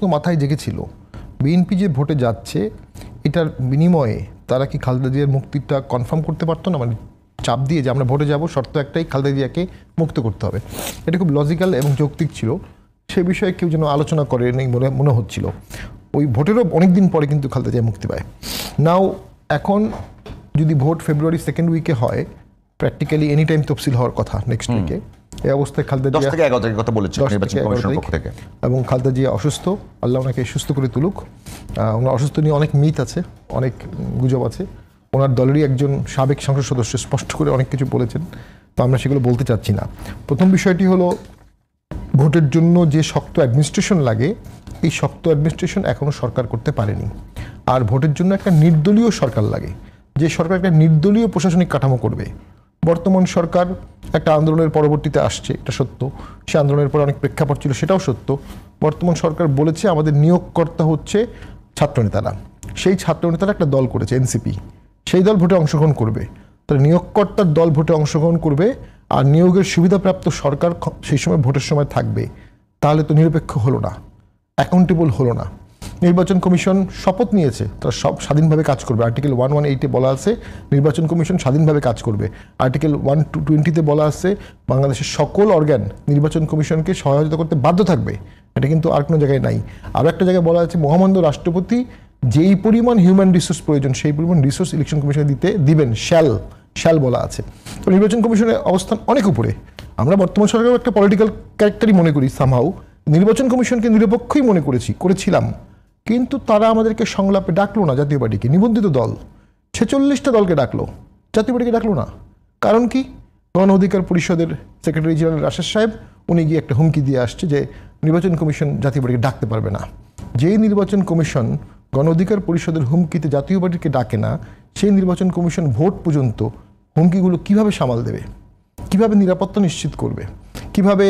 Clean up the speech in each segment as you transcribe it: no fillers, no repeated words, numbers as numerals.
তো মাথায় জেগেছিল বিএনপি যে ভোটে যাচ্ছে এটার বিনিময়ে তারা কি খালেদা জিয়ার মুক্তিটা কনফার্ম করতে পারতো না, মানে চাপ দিয়ে যে আমরা ভোটে যাব, শর্ত একটাই খালেদা জিয়াকে মুক্ত করতে হবে। এটা খুব লজিক্যাল এবং যৌক্তিক ছিল, সে বিষয়ে কেউ যেন আলোচনা করে নেই বলে মনে হচ্ছিল। ওই ভোটেরও অনেক দিন পরে কিন্তু খালেদা জিয়া মুক্তি পায়। নাও এখন যদি ভোট ফেব্রুয়ারি সেকেন্ড উইকে হয়, প্র্যাকটিক্যালি এনি টাইম তফসিল হওয়ার কথা নেক্সট উইকে। এই অবস্থায় খালেদা জিয়া 10 থেকে 11 তারিখের কথা বলেছেন নির্বাচন কমিশনের পক্ষ থেকে, এবং খালেদা জিয়া অসুস্থ, আল্লাহ ওনাকে সুস্থ করে তুলুক। ওনার অসুস্থ নিয়ে অনেক মিথ আছে, অনেক গুজব আছে। ওনার দলেরই একজন সাবেক সংসদ সদস্য স্পষ্ট করে অনেক কিছু বলেছেন, তো আমরা সেগুলো বলতে চাচ্ছি না। প্রথম বিষয়টি হলো ভোটের জন্য যে শক্ত অ্যাডমিনিস্ট্রেশন লাগে, এই শক্ত অ্যাডমিনিস্ট্রেশন এখনও সরকার করতে পারেনি। আর ভোটের জন্য একটা নির্দলীয় সরকার লাগে, যে সরকার একটা নির্দলীয় প্রশাসনিক কাঠামো করবে। বর্তমান সরকার একটা আন্দোলনের পরবর্তীতে আসছে, এটা সত্য। সে আন্দোলনের পর অনেক প্রেক্ষাপট ছিল, সেটাও সত্য। বর্তমান সরকার বলেছে আমাদের নিয়োগকর্তা হচ্ছে ছাত্রনেতারা। সেই ছাত্রনেতারা একটা দল করেছে এনসিপি, সেই দল ভোটে অংশগ্রহণ করবে। তাহলে নিয়োগকর্তার দল ভোটে অংশগ্রহণ করবে আর নিয়োগের সুবিধাপ্রাপ্ত সরকার সেই সময় ভোটের সময় থাকবে। তাহলে তো নিরপেক্ষ হলো না, অ্যাকাউন্টেবল হলো না। নির্বাচন কমিশন শপথ নিয়েছে তারা সব স্বাধীনভাবে কাজ করবে। আর্টিকেল 118-এ বলা আছে নির্বাচন কমিশন স্বাধীনভাবে কাজ করবে। আর্টিকেল 120-তে বলা আছে বাংলাদেশের সকল অর্গান নির্বাচন কমিশনকে সহায়তা করতে বাধ্য থাকবে। এটা কিন্তু আর কোনো জায়গায় নাই। আরও একটা জায়গায় বলা আছে মহামান্য রাষ্ট্রপতি যেই পরিমাণ হিউম্যান রিসোর্স প্রয়োজন সেই পরিমাণ রিসোর্স ইলেকশন কমিশনে দিবেন, শ্যাল বলা আছে। তো নির্বাচন কমিশনের অবস্থান অনেক উপরে। আমরা বর্তমান সরকারের একটা পলিটিক্যাল ক্যারেক্টারই মনে করি সামহাউ। নির্বাচন কমিশনকে নিরপেক্ষই মনে করেছিলাম, কিন্তু তারা আমাদেরকে সংলাপে ডাকলো না। জাতীয় পার্টিকে, নিবন্ধিত দল 46টা দলকে ডাকলো, জাতীয় পার্টিকে ডাকলো না। কারণ কি? গণ অধিকার পরিষদের সেক্রেটারি জেনারেল রাশেদ সাহেব উনি গিয়ে একটা হুমকি দিয়ে আসছে যে নির্বাচন কমিশন জাতীয় পার্টিকে ডাকতে পারবে না। যেই নির্বাচন কমিশন গণ অধিকার পরিষদের হুমকিতে জাতীয় পার্টিকে ডাকে না, সেই নির্বাচন কমিশন ভোট পর্যন্ত হুমকিগুলো কিভাবে সামাল দেবে, কিভাবে নিরাপত্তা নিশ্চিত করবে, কিভাবে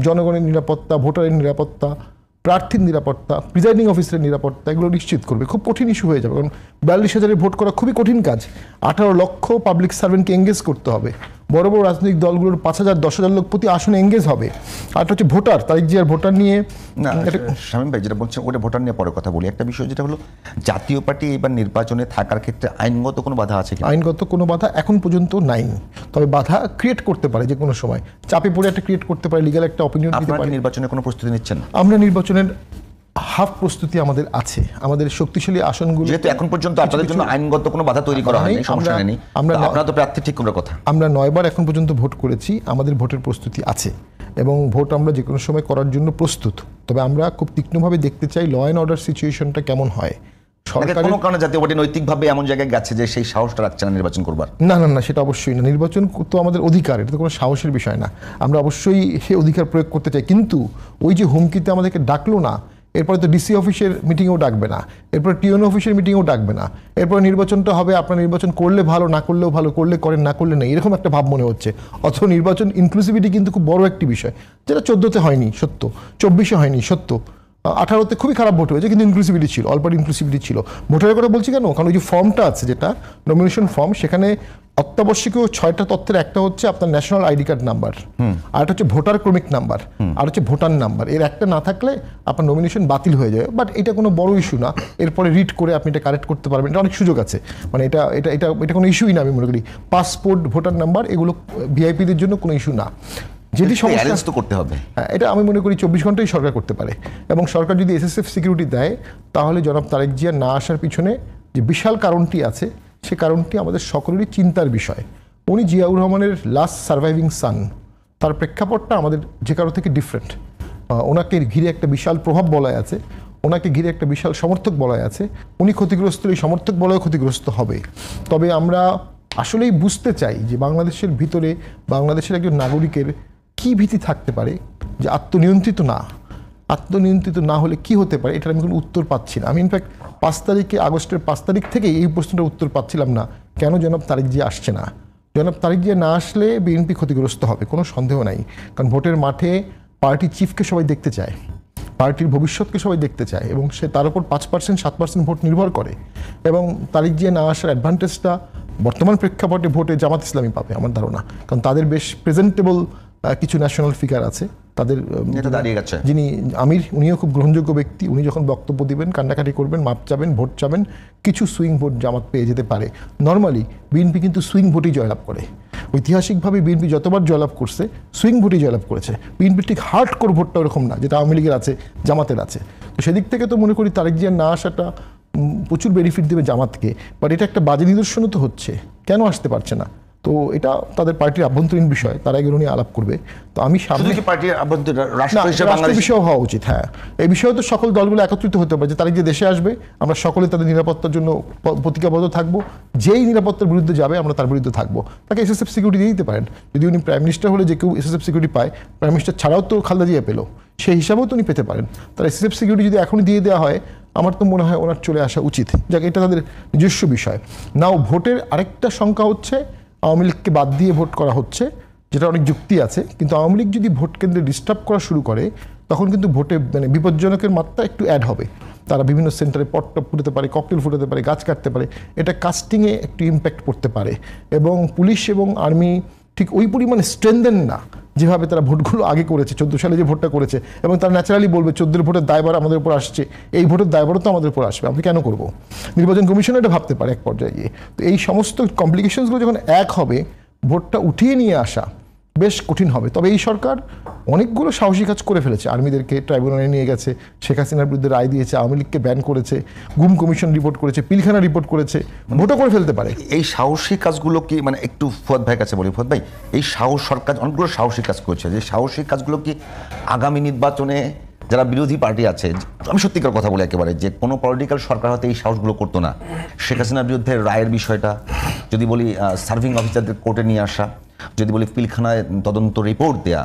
জনগণের নিরাপত্তা, ভোটারের নিরাপত্তা, প্রার্থীর নিরাপত্তা, প্রিজাইডিং অফিসারের নিরাপত্তা, এগুলো নিশ্চিত করবে? খুব কঠিন ইস্যু হয়ে যাবে। কারণ 42,000-এর ভোট করা খুবই কঠিন কাজ। 18 লক্ষ পাবলিক সার্ভেন্টকে এঙ্গেজ করতে হবে। বড় বড় রাজনৈতিক দলগুলোর 5,000, 10,000 লোক প্রতি আসনে এঙ্গেজ হবে। আর হচ্ছে ভোটার, তারিখ জিয়ার ভোটার নিয়ে না শামীম ভাই যেটা বলছেন ওটা ভোটার নিয়ে পরে কথা বলি। একটা বিষয় যেটা হলো জাতীয় পার্টি এবার নির্বাচনে থাকার ক্ষেত্রে আইনগত কোনো বাধা আছে কি? আইনগত কোনো বাধা এখন পর্যন্ত নাই, তবে বাধা ক্রিয়েট করতে পারে যে কোনো সময়। চাপে পড়ে একটা ক্রিয়েট করতে পারে, লিগ্যাল একটা অপিনিয়ন দিতে পারে। নির্বাচনে কোনো প্রস্তুতি নিচ্ছেন? আমরা নির্বাচনের হাফ প্রস্তুতি আমাদের আছে। আমাদের শক্তিশালী আসনগুলো, যেহেতু এখন পর্যন্ত আপনাদের জন্য আইনগত কোনো বাধা তৈরি করা হয়নি, সমস্যা নেই, আপনারা তো প্রার্থী ঠিক করার কথা। আমরা 9 বার এখন পর্যন্ত ভোট করেছি, আমাদের ভোটের প্রস্তুতি আছে এবং ভোট আমরা যে কোনো সময় করার জন্য প্রস্তুত। তবে আমরা খুব তীক্ষ্ণভাবে দেখতে চাই ল অ্যান্ড অর্ডার সিচুয়েশনটা কেমন হয়। সরকারের কোনো কারণে জাতীয় পার্টি নৈতিকভাবে এমন জায়গায় গেছে যে সেই সাহসটা রাখছে না নির্বাচন করবার? না না না, সেটা অবশ্যই না। নির্বাচন তো আমাদের অধিকার, এটা তো কোনো সাহসের বিষয় না। আমরা অবশ্যই সেই অধিকার প্রয়োগ করতে চাই, কিন্তু ওই যে হুমকিতে আমাদেরকে ডাকলো না, এরপরে তো ডিসি অফিসের মিটিংয়েও ডাকবে না, এরপরে টিওন অফিসের মিটিংয়েও ডাকবে না। এরপরে নির্বাচনটা হবে আপনার নির্বাচন করলে ভালো, না করলেও ভালো, করলে করেন, না করলে নেই, এরকম একটা ভাব মনে হচ্ছে। অথচ নির্বাচন ইনক্লুসিভিটি কিন্তু খুব বড় একটি বিষয়, যেটা 14-তে হয়নি সত্য, 24-এ হয়নি সত্য, 18-তে খুবই খারাপ ভোট হয়েছে, কিন্তু ইনক্লুসিভিটি ছিল, অল পার্টি ইনক্লুসিভিটি ছিল। ভোটারের কথা বলছি কেন? কারণ ওই যে ফর্মটা আছে, যেটা নমিনেশন ফর্ম, সেখানে অত্যাবশ্যকীয় 6টা তথ্যের একটা হচ্ছে আপনার ন্যাশনাল আইডি কার্ড নাম্বার, আর একটা হচ্ছে ভোটার ক্রমিক নাম্বার, আর হচ্ছে ভোটার নাম্বার। এর একটা না থাকলে আপনার নমিনেশন বাতিল হয়ে যাবে। বাট এটা কোনো বড় ইস্যু না, এরপরে রিড করে আপনি এটা কারেক্ট করতে পারবেন, এটা অনেক সুযোগ আছে। মানে এটা এটা এটা এটা কোনো ইস্যুই না আমি মনে করি। পাসপোর্ট, ভোটার নাম্বার, এগুলো ভিআইপিদের জন্য কোনো ইস্যু না। যেটি সমস্যা করতে হবে, এটা আমি মনে করি 24 ঘন্টাই সরকার করতে পারে। এবং সরকার যদি এসএসএফ সিকিউরিটি দেয়, তাহলে জনাব তারেক জিয়া না আসার পিছনে যে বিশাল কারণটি আছে, সে কারণটি আমাদের সকলেরই চিন্তার বিষয়। উনি জিয়াউর রহমানের লাস্ট সার্ভাইভিং সান, তার প্রেক্ষাপটটা আমাদের যে কারো থেকে ডিফারেন্ট। ওনাকে ঘিরে একটা বিশাল প্রভাব বলয় আছে, ওনাকে ঘিরে একটা বিশাল সমর্থক বলয় আছে। উনি ক্ষতিগ্রস্ত, এই সমর্থক বলয় ক্ষতিগ্রস্ত হবে। তবে আমরা আসলেই বুঝতে চাই যে বাংলাদেশের ভিতরে বাংলাদেশের একজন নাগরিকের কী ভীতি থাকতে পারে যে আত্মনিয়ন্ত্রিত না হলে কি হতে পারে, এটার আমি কোনো উত্তর পাচ্ছি না। আমি ইনফ্যাক্ট 5 তারিখে, আগস্টের 5 তারিখ থেকেই এই প্রশ্নটার উত্তর পাচ্ছিলাম না, কেন জনাব তারেক জিয়া আসছে না। জনাব তারেক জিয়া না আসলে বিএনপি ক্ষতিগ্রস্ত হবে, কোনো সন্দেহ নাই। কারণ ভোটের মাঠে পার্টি চিফকে সবাই দেখতে চায়, পার্টির ভবিষ্যৎকে সবাই দেখতে চায়, এবং সে তার উপর 5%, 7% ভোট নির্ভর করে। এবং তারেক জিয়া না আসার অ্যাডভান্টেজটা বর্তমান প্রেক্ষাপটে ভোটে জামাত ইসলামী পাবে আমার ধারণা, কারণ তাদের বেশ প্রেজেন্টেবল কিছু ন্যাশনাল ফিগার আছে। তাদের নেতা দাঁড়িয়ে গেছে যিনি আমির, উনিও খুব গ্রহণযোগ্য ব্যক্তি। উনি যখন বক্তব্য দিবেন, কান্নাকাটি করবেন, মাপ চাবেন, ভোট চাবেন, কিছু সুইং ভোট জামাত পেয়ে যেতে পারে। নর্মালি বিএনপি কিন্তু সুইং ভোটই জয়লাভ করে। ঐতিহাসিকভাবে বিএনপি যতবার জয়লাভ করছে সুইং ভোটই জয়লাভ করেছে। বিএনপির ঠিক হার্ড কোর ভোটটা ওরকম না, যেটা আওয়ামী লীগের আছে, জামাতের আছে। তো সেদিক থেকে তো মনে করি তারেক জিয়া না আসাটা প্রচুর বেনিফিট দেবে জামাতকে। বাট এটা একটা বাজে নিদর্শনও তো হচ্ছে, কেন আসতে পারছে না? তো এটা তাদের পার্টির আভ্যন্তরীণ বিষয়, তারা এগুলো নিয়ে আলাপ করবে। তো আমি সামনে পার্টির রাষ্ট্র বিষয় হওয়া উচিত। হ্যাঁ, এই বিষয়ে তো সকল দলগুলো একত্রিত হতে পারে যে তারা যে দেশে আসবে আমরা সকলে তাদের নিরাপত্তার জন্য প্রতিজ্ঞাবদ্ধ থাকবো। যেই নিরাপত্তার বিরুদ্ধে যাবে আমরা তার বিরুদ্ধে থাকবো। তাকে এসএসএফ সিকিউরিটি দিয়ে দিতে পারেন। যদি উনি প্রাইম মিনিস্টার হলে যে কেউ এসএসএফ সিকিউরিটি পায়, প্রাইম মিনিস্টার ছাড়াও তো খালেদা জিয়া পেলো, সেই হিসাবেও তো উনি পেতে পারেন। তার এসএসএফ সিকিউরিটি যদি এখনই দিয়ে দেওয়া হয়, আমার তো মনে হয় ওনার চলে আসা উচিত। যাক, এটা তাদের নিজস্ব বিষয়। নাও ভোটের আরেকটা সংখ্যা হচ্ছে আওয়ামী লীগকে বাদ দিয়ে ভোট করা হচ্ছে, যেটা অনেক যুক্তি আছে। কিন্তু আওয়ামী লীগ যদি ভোট কেন্দ্রে ডিস্টার্ব করা শুরু করে, তখন কিন্তু ভোটে মানে বিপজ্জনকের মাত্রা একটু অ্যাড হবে। তারা বিভিন্ন সেন্টারে পটটপ ফুটাতে পারে, ককটেল ফুটাতে পারে, গাছ কাটতে পারে। এটা কাস্টিংয়ে একটু ইম্প্যাক্ট পড়তে পারে। এবং পুলিশ এবং আর্মি ঠিক ওই পরিমাণে স্ট্রেনদেন না যেভাবে তারা ভোটগুলো আগে করেছে, 14 সালে যে ভোটটা করেছে। এবং তারা ন্যাচারালি বলবে 14 ভোটের দায়ভার আমাদের উপর আসছে, এই ভোটের দায়ভারও তো আমাদের উপর আসবে, আমরা কেন করবো? নির্বাচন কমিশন এটা ভাবতে পারে এক পর্যায়ে গিয়ে। তো এই সমস্ত কমপ্লিকেশনসগুলো যখন এক হবে, ভোটটা উঠিয়ে নিয়ে আসা বেশ কঠিন হবে। তবে এই সরকার অনেকগুলো সাহসী কাজ করে ফেলেছে। আর্মিদেরকে ট্রাইব্যুনালে নিয়ে গেছে, শেখ হাসিনার বিরুদ্ধে রায় দিয়েছে, আওয়ামী লীগকে ব্যান করেছে, গুম কমিশন রিপোর্ট করেছে, পিলখানা রিপোর্ট করেছে, ভোটও করে ফেলতে পারে। এই সাহসী কাজগুলো কি মানে একটু ফুয়াদ ভাইয়ের কাছে বলি, ফুয়াদ ভাই এই সাহস সরকার অনেকগুলো সাহসী কাজ করছে, যে সাহসী কাজগুলো কি আগামী নির্বাচনে যারা বিরোধী পার্টি আছে, আমি সত্যিকার কথা বলি একেবারে, যে কোনো পলিটিক্যাল সরকার হয়তো এই সাহসগুলো করতো না। শেখ হাসিনার বিরুদ্ধে রায়ের বিষয়টা যদি বলি, সার্ভিং অফিসারদের কোর্টে নিয়ে আসা, যদি বলি পিলখানায় তদন্ত রিপোর্ট দেয়া,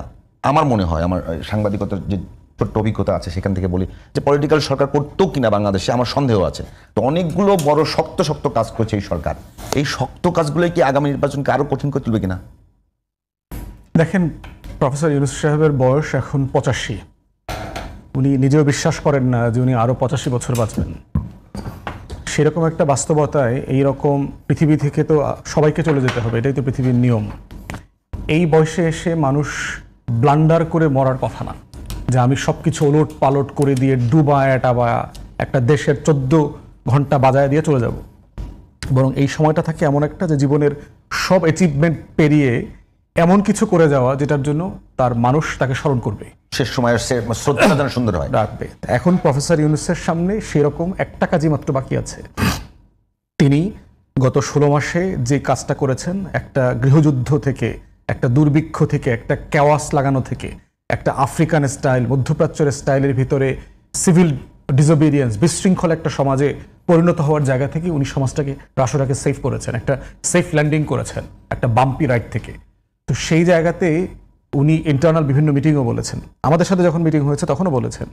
আমার মনে হয়, আমার সাংবাদিকতার যে ছোট্ট অভিজ্ঞতা আছে সেখান থেকে বলি, যে পলিটিক্যাল সরকার করতো কিনা বাংলাদেশে আমার সন্দেহ আছে। তো অনেকগুলো বড় শক্ত শক্ত কাজ করছে এই সরকার। এই শক্ত কাজগুলোই কি আগামী নির্বাচনকে আরো কঠিন করে তুলবে কিনা? দেখেন, প্রফেসর ইউনূস সাহেবের বয়স এখন 85। উনি নিজেও বিশ্বাস করেন না যে উনি আরো 85 বছর বাঁচবেন। সেরকম একটা বাস্তবতায় এইরকম পৃথিবী থেকে তো সবাইকে চলে যেতে হবে, এটাই তো পৃথিবীর নিয়ম। এই বয়সে এসে মানুষ ব্লান্ডার করে মরার কথা না, যে আমি সবকিছু ওলট পালট করে দিয়ে ডুবায় টাবায়া একটা দেশের 14 ঘন্টা বাজায় দিয়ে চলে যাব। বরং এই সময়টা থাকে এমন একটা, যে জীবনের সব অ্যাচিভমেন্ট পেরিয়ে এমন কিছু করে যাওয়া যেটার জন্য তার মানুষ তাকে স্মরণ করবে, শেষ সময়ের শ্রদ্ধাটা যেন সুন্দর হয়, রাখবে। এখন প্রফেসর ইউনূসের সামনে সেরকম একটা কাজই মাত্র বাকি আছে। তিনি গত 16 মাসে যে কাজটা করেছেন, একটা গৃহযুদ্ধ থেকে, একটা দুর্ভিক্ষ থেকে, একটা ক্যাওয়াস লাগানো থেকে, একটা আফ্রিকান স্টাইল, মধ্যপ্রাচ্যের স্টাইলের ভিতরে সিভিল ডিসোবিডিয়েন্স, বিশৃঙ্খল একটা সমাজে পরিণত হওয়ার জায়গা থেকে উনি সমাজটাকে, রাষ্ট্রটাকে সেভ করেছেন, একটা সেফ ল্যান্ডিং করেছেন একটা বাম্পি রাইড থেকে। তো সেই জায়গাতে উনি ইন্টারনাল বিভিন্ন মিটিংও বলেছেন, আমাদের সাথে যখন মিটিং হয়েছে তখনও বলেছেন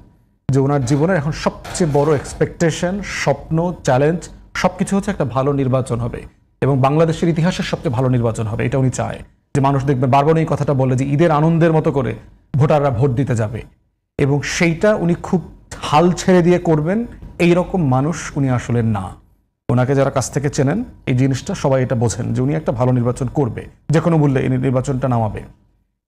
যে ওনার জীবনের এখন সবচেয়ে বড় এক্সপেকটেশন, স্বপ্ন, চ্যালেঞ্জ সবকিছু হচ্ছে একটা ভালো নির্বাচন হবে এবং বাংলাদেশের ইতিহাসের সবচেয়ে ভালো নির্বাচন হবে। এটা উনি চায় যে মানুষ দেখবে বারবার এই কথাটা বলে যে ঈদের আনন্দের মতো করে ভোটাররা ভোট দিতে যাবে, এবং সেইটা উনি খুব হাল ছেড়ে দিয়ে করবেন এইরকম মানুষ উনি আসলে না। ওনাকে যারা কাছ থেকে চেনেন এই জিনিসটা সবাই এটা বোঝেন যে উনি একটা ভালো নির্বাচন করবে, যে কোনো মূল্যে এই নির্বাচনটা নামাবে।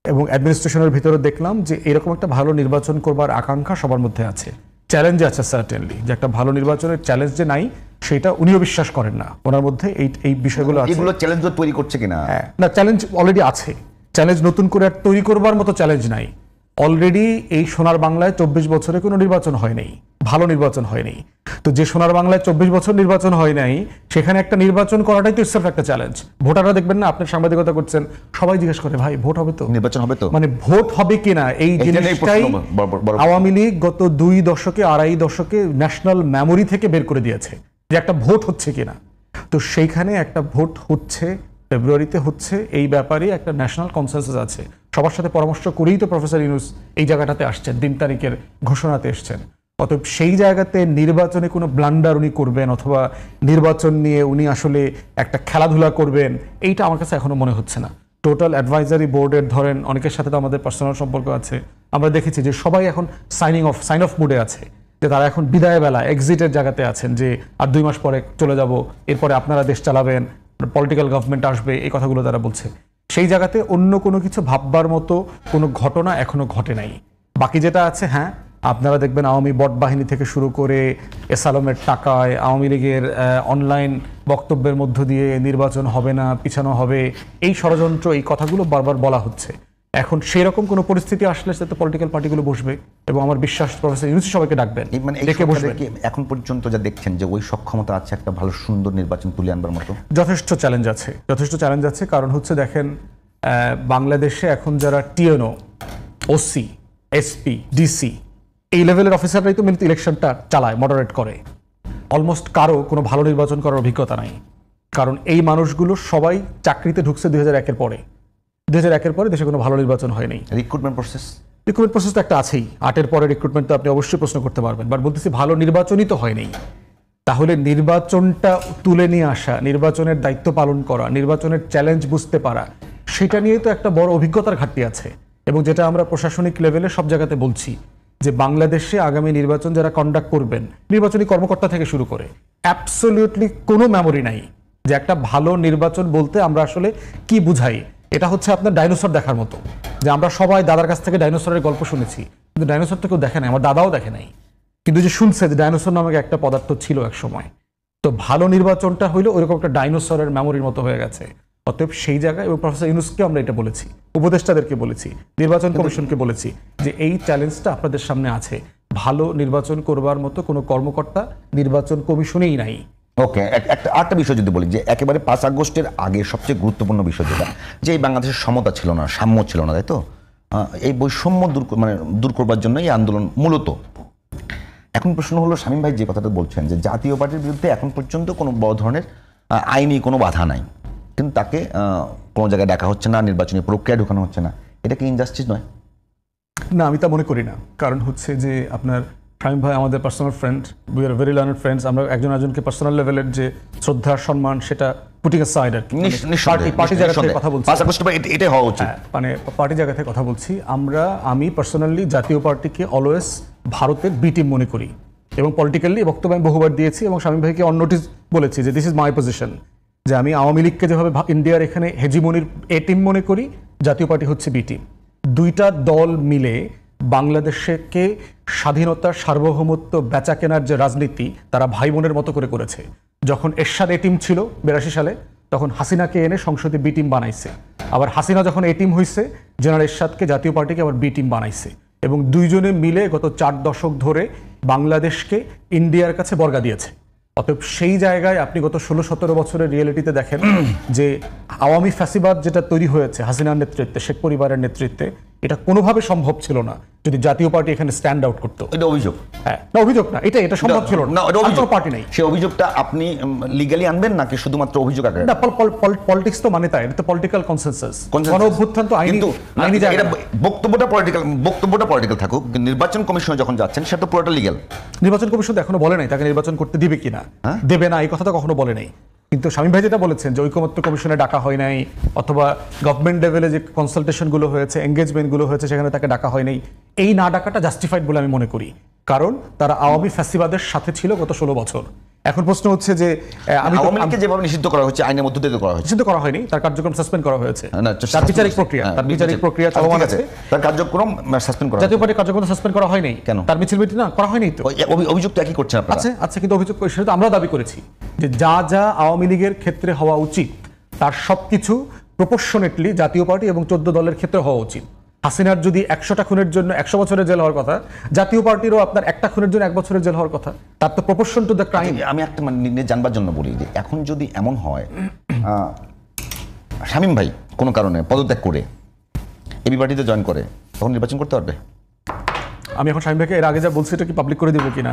এবং অ্যাডমিনিস্ট্রেশনের ভিতরে দেখলাম যে এরকম একটা ভালো নির্বাচন করবার আকাঙ্ক্ষা সবার মধ্যে আছে, চ্যালেঞ্জ আছে সার্টেনলি, যে একটা ভালো নির্বাচনের চ্যালেঞ্জ যে নাই সেটা উনিও বিশ্বাস করেন না। ওনার মধ্যে এই বিষয়গুলো আছে। এগুলো চ্যালেঞ্জ তৈরি করছে কিনা? না, চ্যালেঞ্জ অলরেডি আছে, চ্যালেঞ্জ নতুন করে আর তৈরি করবার মতো চ্যালেঞ্জ নাই। অলরেডি এই সোনার বাংলায় 24 বছরে কোনো নির্বাচন হয় নাই, ভালো নির্বাচন হয় নাই। তো যে সোনার বাংলায় 24 বছর নির্বাচন হয় নাই, সেখানে একটা নির্বাচন করাটাই তো ইটসেলফ একটা চ্যালেঞ্জ। ভোটাররা দেখবেন না, আপনি সাংবাদিকতা করছেন, সবাই জিজ্ঞেস করে ভাই ভোট হবে তো, নির্বাচন হবে তো, মানে ভোট হবে কিনা। এই জিনিসটাই আওয়ামী লীগ গত 2 দশকে, 2.5 দশকে ন্যাশনাল মেমোরি থেকে বের করে দিয়েছে যে একটা ভোট হচ্ছে কিনা। তো সেইখানে একটা ভোট হচ্ছে, ফেব্রুয়ারিতে হচ্ছে, এই ব্যাপারে একটা ন্যাশনাল কনসেনসাস আছে। সবার সাথে পরামর্শ করেই তো প্রফেসর ইউনূস এই জায়গাটাতে আসছেন, 3 তারিখের ঘোষণাতে এসছেন। অতএব সেই জায়গাতে নির্বাচনে কোনো ব্লান্ডার উনি করবেন অথবা নির্বাচন নিয়ে উনি আসলে একটা খেলাধুলা করবেন, এইটা আমার কাছে এখনো মনে হচ্ছে না। টোটাল অ্যাডভাইজারি বোর্ডের ধরেন অনেকের সাথে তো আমাদের পার্সোনাল সম্পর্ক আছে, আমরা দেখেছি যে সবাই এখন সাইন অফ মুডে আছে, যে তারা এখন বিদায় বেলা এক্সিটের জায়গাতে আছেন, যে আর 2 মাস পরে চলে যাব, এরপরে আপনারা দেশ চালাবেন, পলিটিক্যাল গভর্নমেন্ট আসবে, এই কথাগুলো তারা বলছে। সেই জায়গাতে অন্য কোনো কিছু ভাববার মতো কোনো ঘটনা এখনো ঘটে নাই। বাকি যেটা আছে, হ্যাঁ আপনারা দেখবেন আওয়ামী বট বাহিনী থেকে শুরু করে এসালমের টাকায় আওয়ামী লীগের অনলাইন বক্তব্যের মধ্য দিয়ে নির্বাচন হবে না, পিছানো হবে, এই ষড়যন্ত্র, এই কথাগুলো বারবার বলা হচ্ছে। এখন সেরকম কোনো পরিস্থিতি আসলে সেটা পলিটিক্যাল পার্টিগুলো বসবে এবং আমার বিশ্বাস প্রফেসর ইউনূস সবাইকে ডাকবেন, মানে এই ডেকে বসবেন। কি এখন পর্যন্ত যা দেখছেন যে ওই সক্ষমতা আছে একটা ভালো সুন্দর নির্বাচন তুলে আনবার মতো? যথেষ্ট চ্যালেঞ্জ আছে, যথেষ্ট চ্যালেঞ্জ আছে। কারণ হচ্ছে দেখেন, বাংলাদেশে এখন যারা টিএনও, ওসি, এসপি, ডিসি, এই লেভেলের অফিসাররাই তো মেন ইলেকশনটা চালায়, মডারেট করে। অলমোস্ট কারো কোনো ভালো নির্বাচন করার অভিজ্ঞতা নাই। কারণ এই মানুষগুলো সবাই চাকরিতে ঢুকছে 2001-এর পরে। 2001-এর পরে দেশে কোনো ভালো নির্বাচন হয়নি। রিক্রুটমেন্ট প্রসেস প্রসেস তো একটা আছেই, 8-এর পরে রিক্রুটমেন্ট তো আপনি অবশ্যই প্রশ্ন করতে পারবেন, বাট বলতেছি ভালো নির্বাচনই তো হয়নি। তাহলে নির্বাচনটা তুলে নিয়ে আসা, নির্বাচনের দায়িত্ব পালন করা, নির্বাচনের চ্যালেঞ্জ বুঝতে পারা, সেটা নিয়ে তো একটা বড় অভিজ্ঞতার ঘাটতি আছে। এবং যেটা আমরা প্রশাসনিক লেভেলে সব জায়গাতে বলছি যে বাংলাদেশে আগামী নির্বাচন যারা কন্ডাক্ট করবেন, নির্বাচনী কর্মকর্তা থেকে শুরু করে, অ্যাবসলিউটলি কোনো মেমোরি নাই যে একটা ভালো নির্বাচন বলতে আমরা আসলে কি বুঝাই। এটা হচ্ছে আপনার ডাইনোসর দেখার মতো, যে আমরা সবাই দাদার কাছ থেকে ডাইনোসরের গল্প শুনেছি, কিন্তু ডাইনোসর তো কেউ দেখে নাই, আমার দাদাও দেখে নাই, কিন্তু যে শুনছে যে ডাইনোসর নামক একটা পদার্থ ছিল এক সময়। তো ভালো নির্বাচনটা হইলো ওইরকম একটা ডাইনোসরের মেমোরির মতো হয়ে গেছে। অতএব সেই জায়গায় এবং প্রফেসর ইউনূসকে আমরা এটা বলেছি, উপদেষ্টাদেরকে বলেছি, নির্বাচন কমিশনকে বলেছি যে এই চ্যালেঞ্জটা আপনাদের সামনে আছে। ভালো নির্বাচন করবার মতো কোনো কর্মকর্তা নির্বাচন কমিশনেই নাই। ওকে, একটা আরেকটা বিষয় যদি বলি যে একেবারে 5 আগস্টের আগে সবচেয়ে গুরুত্বপূর্ণ বিষয় যেটা, যে এই বাংলাদেশের সমতা ছিল না, সাম্য ছিল না, তাই তো? এই বৈষম্য দূর করবার জন্য এই আন্দোলন মূলত। এখন প্রশ্ন হলো, শামীম ভাই যে কথাটা বলছেন যে জাতীয় পার্টির বিরুদ্ধে এখন পর্যন্ত কোনো বড় ধরনের আইনি কোনো বাধা নাই, কিন্তু তাকে কোনো জায়গায় ডাকা হচ্ছে না, নির্বাচনী প্রক্রিয়া ঢোকানো হচ্ছে না, এটা কি ইনজাস্টিস নয়? না, আমি তা মনে করি না। কারণ হচ্ছে যে আপনার শামীম ভাই আমাদের personal friend, we are very learned friends. আমরা একজন একজনকে পার্সোনাল লেভেলের যে শ্রদ্ধা সম্মান সেটা পুটিং অ্যাসাইড আর কি, পার্টি জায়গা থেকে কথা বলছি, 5 আগস্ট এটাই হওয়া উচিত। মানে পার্টি জায়গা থেকে কথা বলছি। আমি পার্সোনালি জাতীয় পার্টিকে অলওয়েজ ভারতের বি টিম মনে করি এবং পলিটিক্যালি বক্তব্য আমি বহুবার দিয়েছি এবং শামীম ভাইকে অন নোটিস বলেছি যে দিস ইজ মাই পজিশন, যে আমি আওয়ামী লীগকে যেভাবে ইন্ডিয়ার এখানে হেজিমনির এ টিম মনে করি, জাতীয় পার্টি হচ্ছে বি টিম। দুইটা দল মিলে বাংলাদেশকে স্বাধীনতার সার্বভৌমত্ব বেচা কেনার যে রাজনীতি তারা ভাই বোনের মতো করে করেছে। যখন এরশাদ এ টিম ছিল 82 সালে, তখন হাসিনাকে এনে সংসদে বি টিম বানাইছে। আবার হাসিনা যখন এ টিম হয়েছে, জেনারেল এরশাদকে জাতীয় পার্টিকে আবার বি টিম বানাইছে এবং দুইজনে মিলে গত 4 দশক ধরে বাংলাদেশকে ইন্ডিয়ার কাছে বর্গা দিয়েছে। অতএব সেই জায়গায় আপনি গত 16-17 বছরের রিয়েলিটিতে দেখেন যে আওয়ামী ফ্যাসিবাদ যেটা তৈরি হয়েছে হাসিনার নেতৃত্বে, শেখ পরিবারের নেতৃত্বে, এটা কোনোভাবে সম্ভব ছিল না যদি জাতীয় পার্টি এখানে স্ট্যান্ড আউট করতো। এটা অভিযোগ? হ্যাঁ, না অভিযোগ না, এটা সম্ভব ছিল না, কোনো পার্টি নাই। সেই অভিযোগটা আপনি লিগ্যালি আনবেন নাকি শুধুমাত্র অভিযোগ আকারে? না, পলিটিক্স তো মানে তাই, এটা তো পলিটিক্যাল কনসেনসাস। গণ অভ্যুত্থান তো আইনি জায়গা। বক্তব্যটা পলিটিক্যাল থাকুক, কিন্তু নির্বাচন কমিশনে যখন যাচ্ছেন সেটা তো পুরোটা লিগ্যাল। নির্বাচন কমিশন তো এখনো বলে নাই তাকে নির্বাচন করতে দিবে কিনা, দেবে না, এই কথা তো কখনো বলে নাই। কিন্তু শামীম ভাই যেটা বলেছেন যে ঐকমত্য কমিশনে ডাকা হয় নাই, অথবা গভর্নমেন্ট লেভেলে যে কনসালটেশনগুলো হয়েছে, এঙ্গেজমেন্টগুলো হয়েছে, সেখানে তাকে ডাকা হয় নাই, এই না ডাকাটা জাস্টিফাইড বলে আমি মনে করি। কারণ তারা আওয়ামী ফ্যাসিবাদের সাথে ছিল গত 16 বছর। এখন প্রশ্ন হচ্ছে যে আওয়ামী লীগকে যেভাবে নিষিদ্ধ করা হচ্ছে আইনের মধ্যে দিয়ে করা হচ্ছে, নিষিদ্ধ করা হয়নি, তার কার্যক্রম সাসপেন্ড করা হয়েছে, তার বিচারিক প্রক্রিয়া চলমান আছে, তার কার্যক্রম সাসপেন্ড করা। জাতীয় পার্টির কার্যক্রম সাসপেন্ড করা হয়নি কেন? তার মিছিল মিটিং না করা হয়নি তো। অভিযোগটা কি করছেন আপনারা? আচ্ছা, কিন্তু অভিযোগ সেটা তো আমরা দাবি করেছি যে যা আওয়ামী লীগের ক্ষেত্রে হওয়া উচিত তার সবকিছু প্রপোর্শনেটলি জাতীয় পার্টি এবং 14 দলের ক্ষেত্রে হওয়া উচিত। হাসিনার যদি 100টা খুনের জন্য 100 বছরের জেল হওয়ার কথা, জাতীয় পার্টিরও আপনার একটা খুনের জন্য 1 বছরের জেল হওয়ার কথা, তার তো প্রপোর্শন টু দ্য ক্রাইম। আমি একটা জানবার জন্য বলি যে এখন যদি এমন হয় শামীম ভাই কোনো কারণে পদত্যাগ করে এবি পার্টিতে জয়েন করে, তখন নির্বাচন করতে পারবে? আমি এখন শামীম ভাইকে এর আগে যা বলছি এটা কি পাবলিক করে দিব কিনা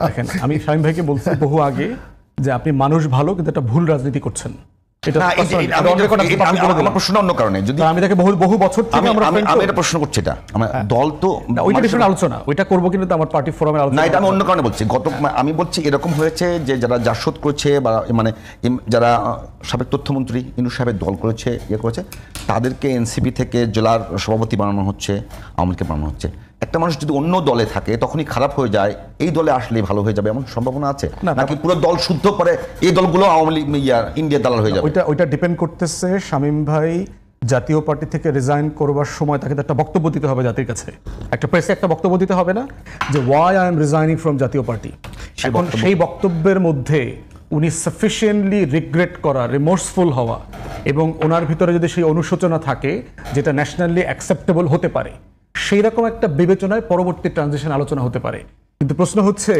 দেখেন, আমি শামীম ভাইকে বলছি বহু আগে যে আপনি মানুষ ভালো কিন্তু একটা ভুল রাজনীতি করছেন। আমার প্রশ্ন অন্য কারণে, যদি আমি তাকে বহু বছর থেকে আমি এটা প্রশ্ন করছি, এটা আমার দল তো ওইটা ডিফারেন্ট আলোচনা, ওইটা করবো কিন্তু আমার পার্টি ফোরামের আলোচনা না, এটা আমি অন্য কারণে বলছি। আমি বলছি এরকম হয়েছে যে যারা জাসদ করেছে বা মানে যারা সাবেক তথ্যমন্ত্রী ইনু সাহেবের দল করেছে, করেছে, তাদেরকে এনসিপি থেকে জেলার সভাপতি বানানো হচ্ছে, আওয়ামী লীগকে বানানো হচ্ছে। একটা মানুষ যদি অন্য দলে থাকে তখনই খারাপ হয়ে যায়, এই দলে আসলেই ভালো হয়ে যাবে এমন সম্ভাবনা আছে নাকি পুরো দল শুদ্ধ করে এই দলগুলো আওয়ামী লীগ ইন্ডিয়ার দালাল হয়ে যাবে? ওইটা ডিপেন্ড করতেছে শামীম ভাই জাতীয় পার্টি থেকে রিজাইন করবার সময় তাকে তো একটা বক্তব্য দিতে হবে জাতির কাছে, একটা প্রেসে একটা বক্তব্য দিতে হবে না, যে why I am resigning from Jatiya party. এখন সেই বক্তব্যের মধ্যে উনি সাফিসিয়েন্টলি রিগ্রেট করা, রিমোর্সফুল হওয়া, এবং ওনার ভিতরে যদি সেই অনুশোচনা থাকে যেটা ন্যাশনালি অ্যাকসেপ্টেবল হতে পারে, সেই রকম একটা বিবেচনায় পরবর্তী ট্রানজিশন আলোচনা হতে পারে। কিন্তু প্রশ্ন হচ্ছে,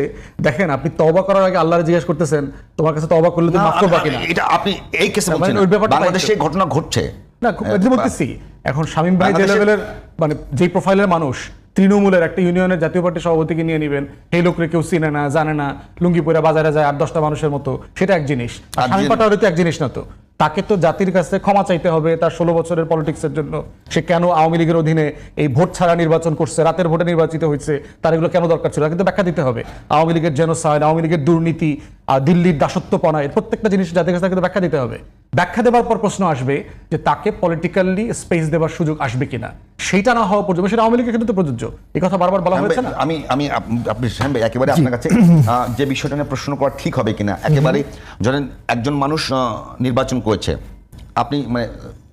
দেখেন আপনি তওবা করার আগে আল্লাহরে জিজ্ঞেস করতেছেন তোমার কাছে তওবা করলে তুমি মাফ করবা কিনা। এটা আপনি এই কেসে বলছেন ওই ব্যাপারটা বাংলাদেশে এই ঘটনা ঘটছে না, বলতেছি এখন শামীম ভাই যে লেভেলের মানে যেই প্রোফাইলের মানুষ, তৃণমূলের একটা ইউনিয়নের জাতীয় পার্টির সভাপতিকে নিয়ে নেবেন, এই লোকরে কেউ চিনে না, জানে না, লুঙ্গি পরে বাজারে যায় 8-10টা মানুষের মতো, সেটা এক জিনিস। আর শামীম পাটোয়ারি তো এক জিনিস না। তো তাকে তো জাতির কাছে ক্ষমা চাইতে হবে তার 16 বছরের পলিটিক্সের জন্য। সে কেন আওয়ামী লীগের অধীনে এই ভোট ছাড়া নির্বাচন করছে, রাতের ভোটে নির্বাচিত হয়েছে, তার এগুলো কেন দরকার ছিল, কিন্তু ব্যাখ্যা দিতে হবে। আওয়ামী লীগের জেনোসাইড, আওয়ামী লীগের দুর্নীতি, আর দিল্লির দাসত্বপনা, এর প্রত্যেকটা জিনিস জাতির কাছে কিন্তু ব্যাখ্যা দিতে হবে। ব্যাখ্যা দেওয়ার পর প্রশ্ন আসবে যে তাকে পলিটিক্যালি স্পেস দেওয়ার সুযোগ আসবে কিনা। সেইটা না হওয়া পর্যন্ত, সেটা আওয়ামী লীগের ক্ষেত্রে তো প্রযোজ্য, এই কথা বারবার বলা হয়েছে না। আপনি শামীম ভাই একেবারে আপনার কাছে যে বিষয়টা নিয়ে প্রশ্ন করা ঠিক হবে কিনা, একেবারে ধরেন একজন মানুষ নির্বাচন করেছে, আপনি মানে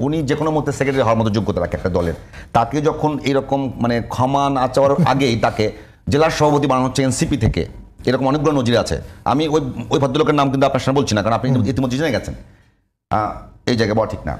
উনি যে কোনো মধ্যে সেক্রেটারি হওয়ার মতো যোগ্যতা রাখে একটা দলের, তাকে যখন এরকম মানে ক্ষমা না চাওয়ার আগেই তাকে জেলার সভাপতি বানানো হচ্ছে এনসিপি থেকে, এরকম অনেকগুলো নজির আছে। আমি ওই ভদ্রলোকের নাম কিন্তু আপনার সামনে বলছি না, কারণ আপনি ইতিমধ্যে জেনে গেছেন, এই জায়গায় বলা ঠিক না।